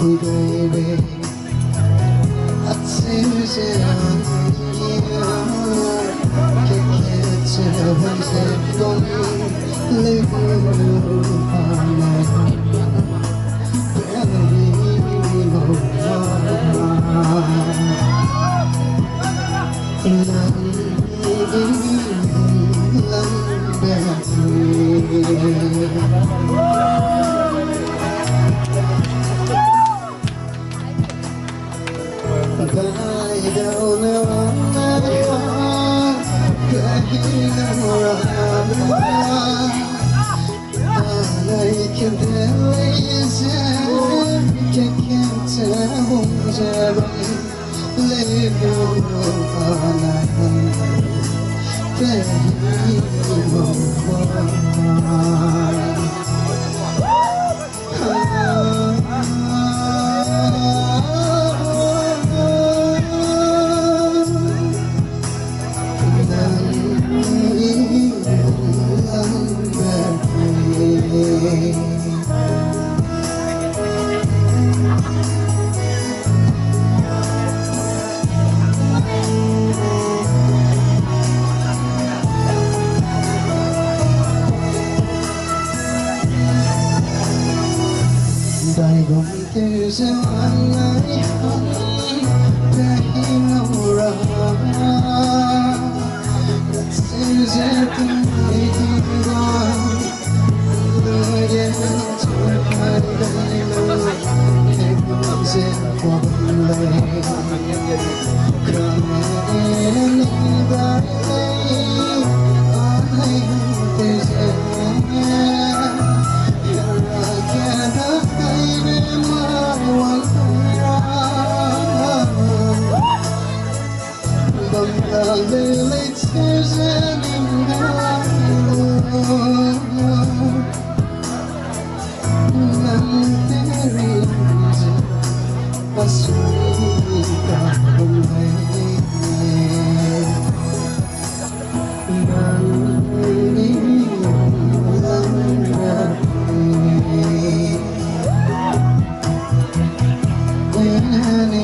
baby, I tears on you. Can't tell what's happening. Live all night. Đại gom từ giờ lại để hiểu ra từ giờ từng ngày qua lời đến tôi phải đây lời để không dễ qua lời không nên đi lại ai từ giờ Honey